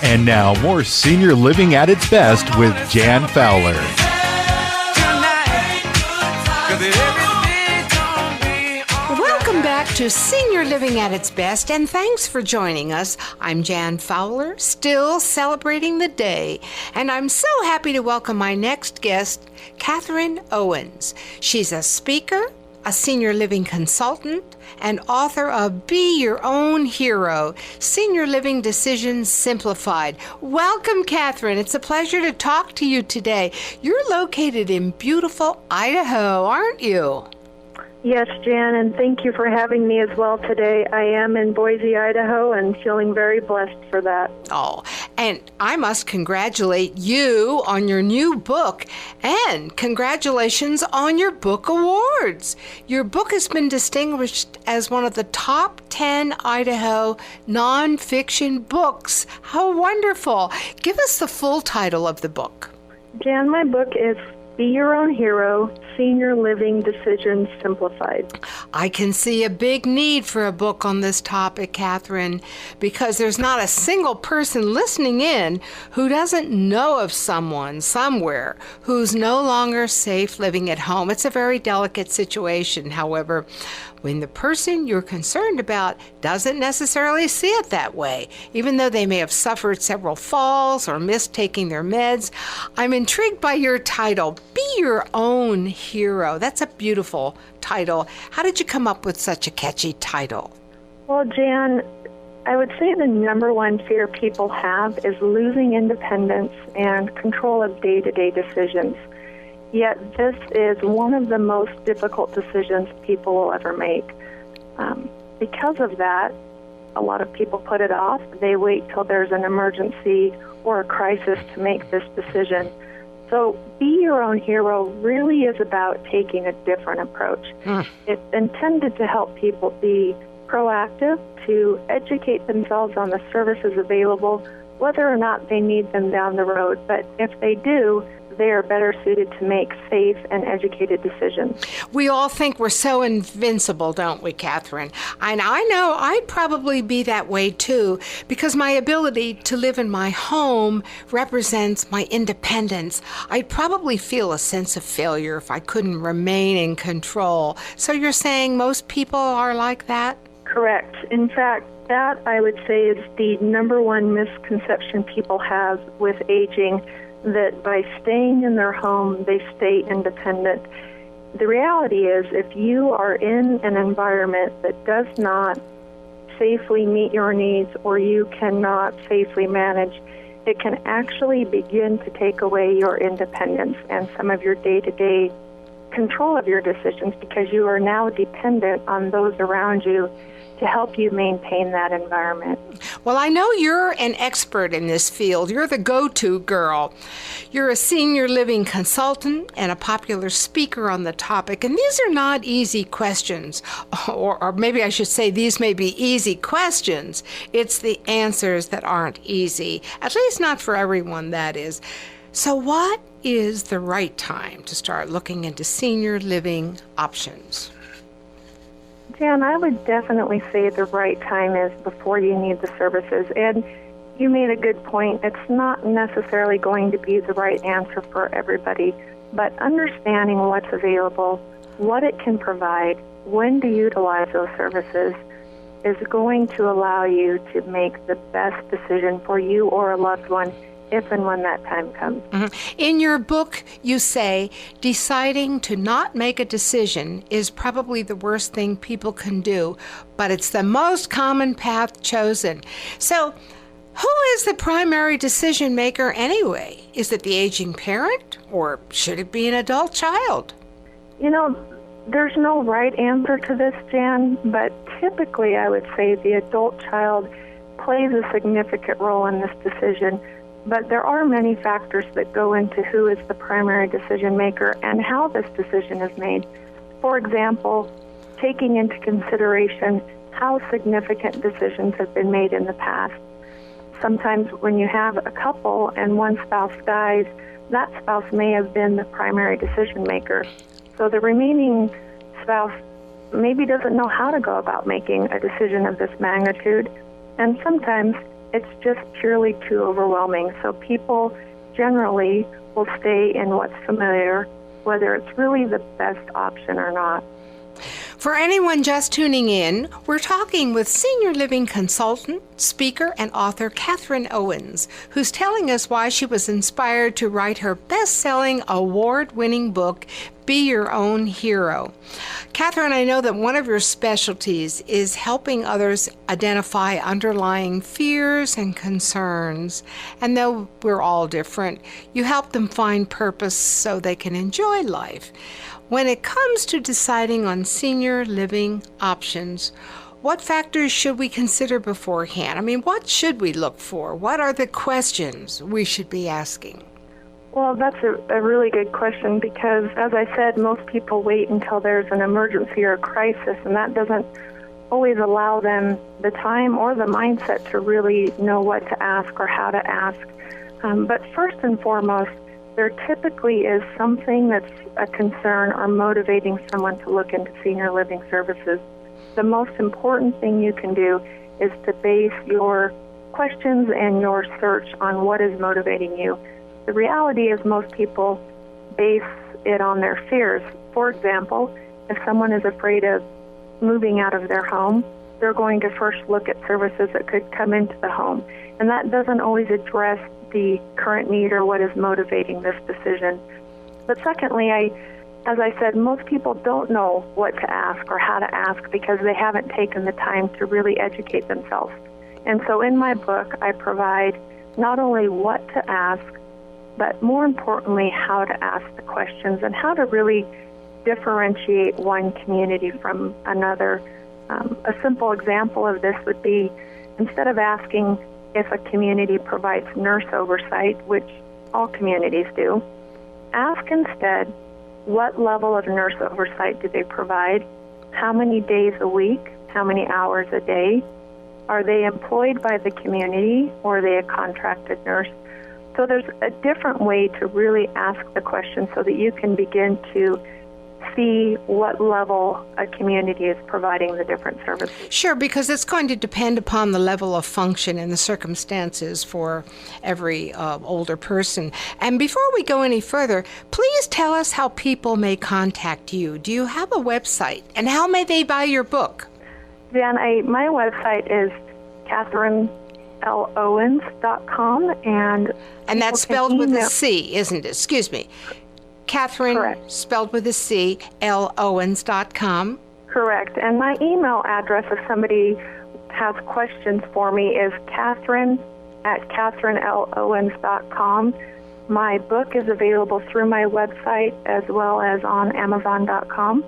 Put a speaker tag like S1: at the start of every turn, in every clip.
S1: And now, more senior living at its best with Jan Fowler.
S2: Welcome back to Senior Living at its Best, and thanks for joining us. I'm Jan Fowler, still celebrating the day, and I'm so happy to welcome my next guest, Catherine Owens. She's a speaker, a senior living consultant, and author of Be Your Own Hero, Senior Living Decisions Simplified. Welcome, Catherine. It's a pleasure to talk to you today. You're located in beautiful Idaho, aren't you?
S3: Yes, Jan, and thank you for having me as well today. I am in Boise, Idaho, and feeling very blessed for that.
S2: Oh, and I must congratulate you on your new book, and congratulations on your book awards. Your book has been distinguished as one of the top 10 Idaho nonfiction books. How wonderful. Give us the full title of the book.
S3: Jan, my book is Be Your Own Hero, Senior Living Decisions Simplified.
S2: I can see a big need for a book on this topic, Catherine, because there's not a single person listening in who doesn't know of someone somewhere who's no longer safe living at home. It's a very delicate situation, however, when the person you're concerned about doesn't necessarily see it that way, even though they may have suffered several falls or missed taking their meds. I'm intrigued by your title, Be Your Own Hero. That's a beautiful title. How did you come up with such a catchy title?
S3: Well, Jan, I would say the number one fear people have is losing independence and control of day-to-day decisions. Yet this is one of the most difficult decisions people will ever make. Because of that, a lot of people put it off. They wait till there's an emergency or a crisis to make this decision. So Be Your Own Hero really is about taking a different approach. It's intended to help people be proactive, to educate themselves on the services available, whether or not they need them down the road. But if they do, they are better suited to make safe and educated decisions.
S2: We all think we're so invincible, don't we, Catherine? And I know I'd probably be that way too, because my ability to live in my home represents my independence. I'd probably feel a sense of failure if I couldn't remain in control. So you're saying most people are like that?
S3: Correct. In fact, that I would say is the number one misconception people have with aging, that by staying in their home, they stay independent. The reality is, if you are in an environment that does not safely meet your needs or you cannot safely manage, it can actually begin to take away your independence and some of your day-to-day control of your decisions, because you are now dependent on those around you to help you maintain that environment.
S2: Well, I know you're an expert in this field. You're the go-to girl. You're a senior living consultant and a popular speaker on the topic. And these are not easy questions. Or maybe I should say these may be easy questions. It's the answers that aren't easy. At least not for everyone, that is. So what is the right time to start looking into senior living options?
S3: Jan, I would definitely say the right time is before you need the services. And you made a good point. It's not necessarily going to be the right answer for everybody, but understanding what's available, what it can provide, when to utilize those services is going to allow you to make the best decision for you or a loved one if and when that time comes.
S2: In your book, you say deciding to not make a decision is probably the worst thing people can do, but it's the most common path chosen. So, who is the primary decision maker anyway? Is it the aging parent, or should it be an adult child?
S3: You know, there's no right answer to this, Jan, but typically I would say the adult child plays a significant role in this decision. But there are many factors that go into who is the primary decision maker and how this decision is made. For example, taking into consideration how significant decisions have been made in the past. Sometimes when you have a couple and one spouse dies, that spouse may have been the primary decision maker. So the remaining spouse maybe doesn't know how to go about making a decision of this magnitude. And sometimes it's just purely too overwhelming. So people generally will stay in what's familiar, whether it's really the best option or not.
S2: For anyone just tuning in, we're talking with senior living consultant, speaker, and author Catherine Owens, who's telling us why she was inspired to write her best-selling, award-winning book, Be Your Own Hero. Catherine, I know that one of your specialties is helping others identify underlying fears and concerns. And though we're all different, you help them find purpose so they can enjoy life. When it comes to deciding on senior living options, what factors should we consider beforehand? I mean, what should we look for? What are the questions we should be asking?
S3: Well, that's a really good question because, as I said, most people wait until there's an emergency or a crisis, and that doesn't always allow them the time or the mindset to really know what to ask or how to ask. But first and foremost, there typically is something that's a concern or motivating someone to look into senior living services. The most important thing you can do is to base your questions and your search on what is motivating you. The reality is most people base it on their fears. For example, if someone is afraid of moving out of their home, they're going to first look at services that could come into the home. And that doesn't always address the current need or what is motivating this decision. But secondly, as I said, most people don't know what to ask or how to ask because they haven't taken the time to really educate themselves. And so in my book, I provide not only what to ask, but more importantly, how to ask the questions and how to really differentiate one community from another. A simple example of this would be, instead of asking if a community provides nurse oversight, which all communities do, ask instead, what level of nurse oversight do they provide? How many days a week? How many hours a day? Are they employed by the community or are they a contracted nurse? So there's a different way to really ask the question so that you can begin to see what level a community is providing the different services.
S2: Sure, because it's going to depend upon the level of function and the circumstances for every older person. And before we go any further, please tell us how people may contact you. Do you have a website? And how may they buy your book?
S3: Jan, my website is CatherineLOwens.com. And
S2: that's spelled with a C, isn't it? Excuse me. Catherine, correct. Spelled with a C, Lowens.com.
S3: Correct. And my email address, if somebody has questions for me, is Catherine@CatherineLOwens.com. My book is available through my website as well as on Amazon.com.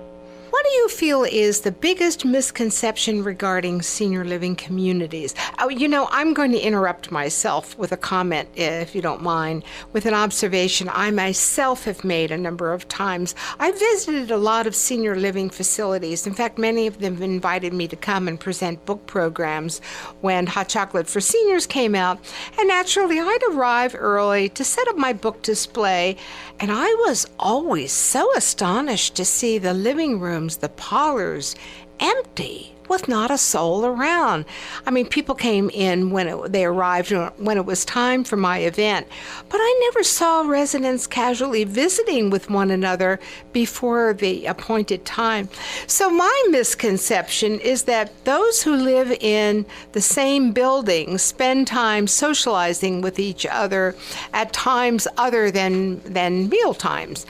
S2: What do you feel is the biggest misconception regarding senior living communities? Oh, I'm going to interrupt myself with a comment, if you don't mind, with an observation I myself have made a number of times. I visited a lot of senior living facilities. In fact, many of them invited me to come and present book programs when Hot Chocolate for Seniors came out. And naturally, I'd arrive early to set up my book display, and I was always so astonished to see the living rooms, the parlors, empty with not a soul around. I mean, people came in when they arrived when it was time for my event, but I never saw residents casually visiting with one another before the appointed time. So my misconception is that those who live in the same building spend time socializing with each other at times other than meal times.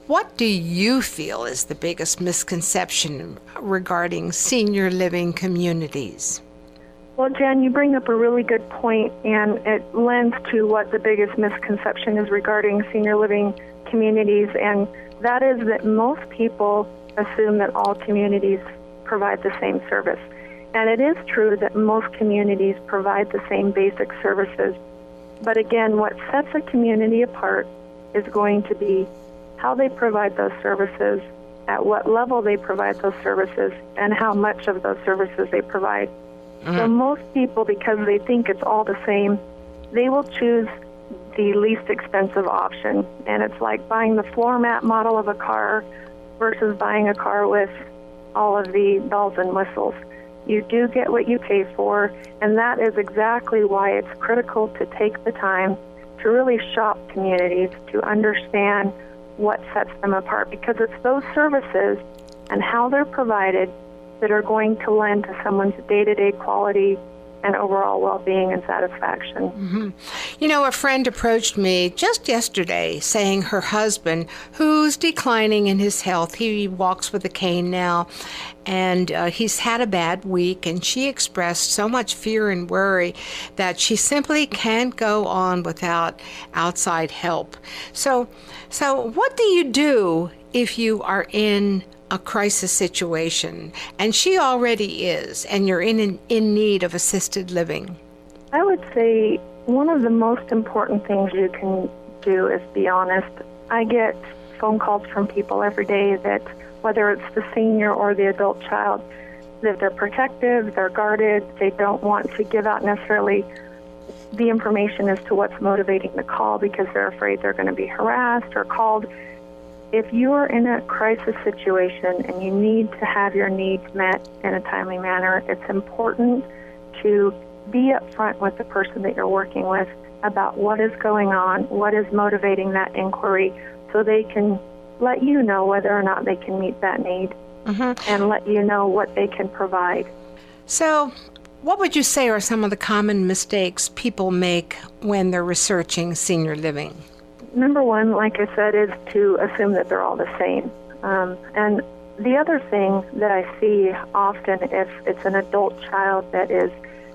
S2: What do you feel is the biggest misconception regarding senior living communities?
S3: Well, Jan, you bring up a really good point, and it lends to what the biggest misconception is regarding senior living communities, and that is that most people assume that all communities provide the same service. And it is true that most communities provide the same basic services. But again, what sets a community apart is going to be how they provide those services, at what level they provide those services, and how much of those services they provide. So most people, because they think it's all the same, they will choose the least expensive option. And it's like buying the floor mat model of a car versus buying a car with all of the bells and whistles. You do get what you pay for, and that is exactly why it's critical to take the time to really shop communities, to understand what sets them apart, because it's those services and how they're provided that are going to lend to someone's day-to-day quality and overall well-being and satisfaction.
S2: Mm-hmm. You know, a friend approached me just yesterday saying her husband, who's declining in his health, he walks with a cane now, and he's had a bad week, and she expressed so much fear and worry that she simply can't go on without outside help. So what do you do if you are in a crisis situation, and she already is, and you're in need of assisted living?
S3: I would say one of the most important things you can do is be honest. I get phone calls from people every day that, whether it's the senior or the adult child, that they're protective, they're guarded, they don't want to give out necessarily the information as to what's motivating the call because they're afraid they're going to be harassed or called. If you are in a crisis situation and you need to have your needs met in a timely manner, it's important to be upfront with the person that you're working with about what is going on, what is motivating that inquiry, so they can let you know whether or not they can meet that need, and let you know what they can provide.
S2: So, what would you say are some of the common mistakes people make when they're researching senior living?
S3: Number one, like I said, is to assume that they're all the same. And the other thing that I see often if it's an adult child that is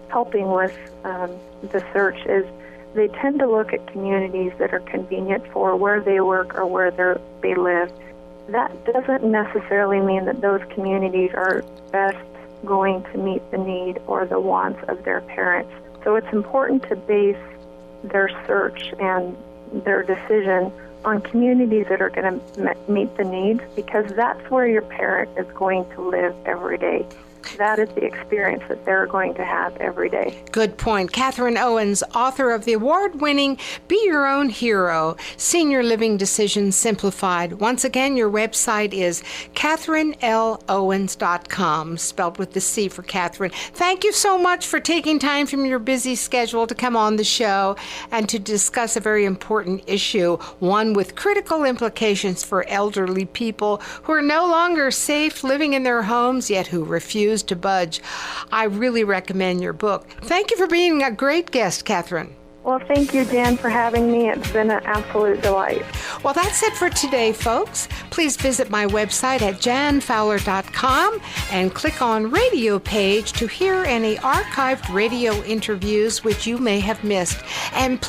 S3: helping with the search is they tend to look at communities that are convenient for where they work or where they live. That doesn't necessarily mean that those communities are best going to meet the need or the wants of their parents. So it's important to base their search and their decision on communities that are going to meet the needs, because that's where your parent is going to live every day. That is the experience that they're going to have every day.
S2: Good point. Catherine Owens, author of the award-winning Be Your Own Hero, Senior Living Decisions Simplified. Once again, your website is CatherineLOwens.com, spelled with the C for Catherine. Thank you so much for taking time from your busy schedule to come on the show and to discuss a very important issue, one with critical implications for elderly people who are no longer safe living in their homes, yet who refuse to budge. I really recommend your book. Thank you for being a great guest, Catherine.
S3: Well, thank you, Jan, for having me. It's been an absolute delight.
S2: Well, that's it for today, folks. Please visit my website at janfowler.com and click on radio page to hear any archived radio interviews which you may have missed. And